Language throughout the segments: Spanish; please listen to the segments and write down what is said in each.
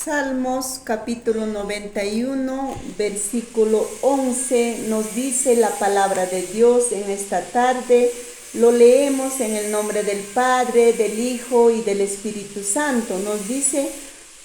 Salmos capítulo 91, versículo 11, nos dice la palabra de Dios en esta tarde. Lo leemos en el nombre del Padre, del Hijo y del Espíritu Santo. Nos dice,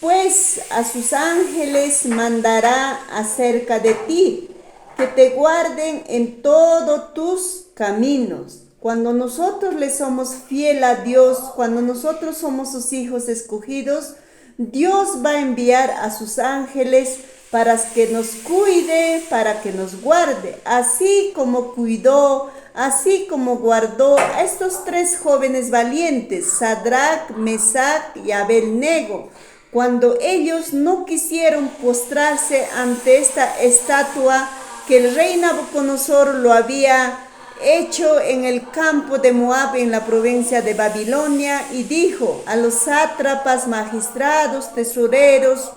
pues a sus ángeles mandará acerca de ti, que te guarden en todos tus caminos. Cuando nosotros le somos fiel a Dios, cuando nosotros somos sus hijos escogidos, Dios va a enviar a sus ángeles para que nos cuide, para que nos guarde, así como cuidó, así como guardó a estos tres jóvenes valientes, Sadrach, Mesach y Abednego, cuando ellos no quisieron postrarse ante esta estatua que el rey Nabucodonosor lo había hecho en el campo de Moab, en la provincia de Babilonia, y dijo a los sátrapas, magistrados, tesoreros,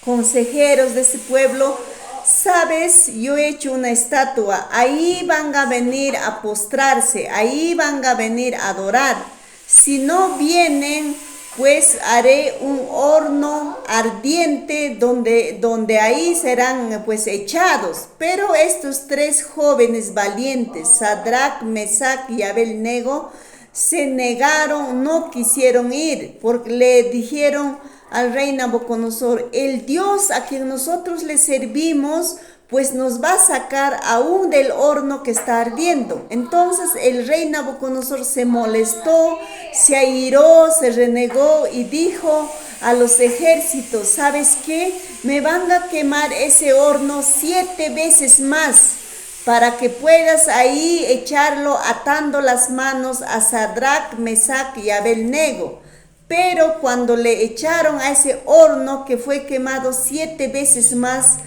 consejeros de ese pueblo: sabes, yo he hecho una estatua, ahí van a venir a postrarse, ahí van a venir a adorar. Si no vienen, pues haré un horno ardiente donde ahí serán pues echados. Pero estos tres jóvenes valientes, Sadrach, Mesach y Abednego, se negaron, no quisieron ir, porque le dijeron al rey Nabucodonosor: el Dios a quien nosotros le servimos pues nos va a sacar aún del horno que está ardiendo. Entonces el rey Nabucodonosor se molestó, se airó, se renegó y dijo a los ejércitos: ¿sabes qué? Me van a quemar ese horno 7 veces más, para que puedas ahí echarlo atando las manos a Sadrach, Mesach y Abednego. Pero cuando le echaron a ese horno que fue quemado 7 veces más,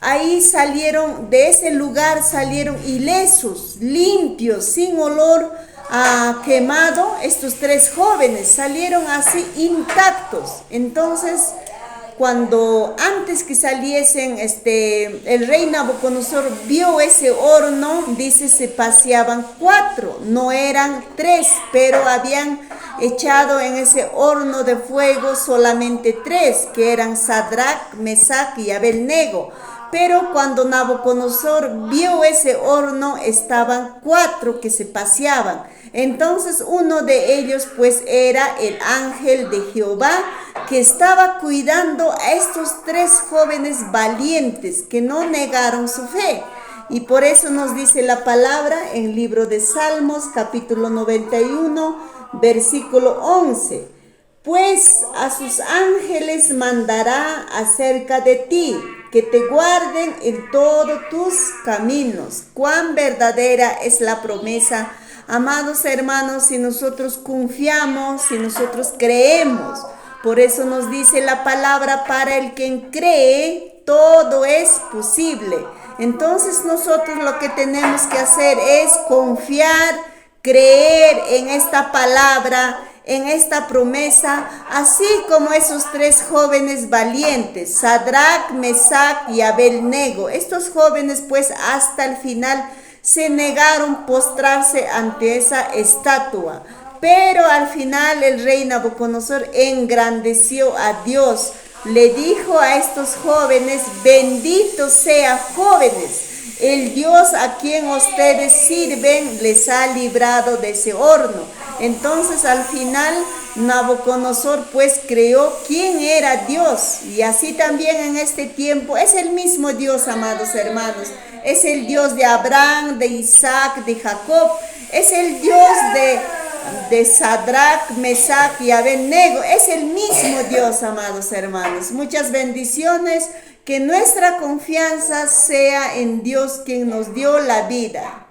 ahí salieron, de ese lugar salieron ilesos, limpios, sin olor a quemado. Estos tres jóvenes salieron así intactos. Entonces, cuando antes que saliesen, el rey Nabucodonosor vio ese horno, dice, se paseaban 4, no eran 3, pero habían echado en ese horno de fuego solamente 3, que eran Sadrach, Mesach y Abednego. Pero cuando Nabucodonosor vio ese horno, estaban 4 que se paseaban. Entonces uno de ellos pues era el ángel de Jehová, que estaba cuidando a estos 3 jóvenes valientes que no negaron su fe. Y por eso nos dice la palabra en el libro de Salmos, capítulo 91, versículo 11. Pues a sus ángeles mandará acerca de ti, que te guarden en todos tus caminos. Cuán verdadera es la promesa, amados hermanos, si nosotros confiamos, si nosotros creemos. Por eso nos dice la palabra: para el que cree, todo es posible. Entonces nosotros lo que tenemos que hacer es confiar, creer en esta palabra, en esta promesa, así como esos 3 jóvenes valientes, Sadrach, Mesach y Abednego. Estos jóvenes pues hasta el final se negaron a postrarse ante esa estatua. Pero al final el rey Nabucodonosor engrandeció a Dios. Le dijo a estos jóvenes: bendito sea, jóvenes, el Dios a quien ustedes sirven les ha librado de ese horno. Entonces al final Nabucodonosor pues creó quién era Dios. Y así también en este tiempo es el mismo Dios, amados hermanos. Es el Dios de Abraham, de Isaac, de Jacob. Es el Dios de Sadrach, Mesach y Abednego. Es el mismo Dios, amados hermanos. Muchas bendiciones. Que nuestra confianza sea en Dios, quien nos dio la vida.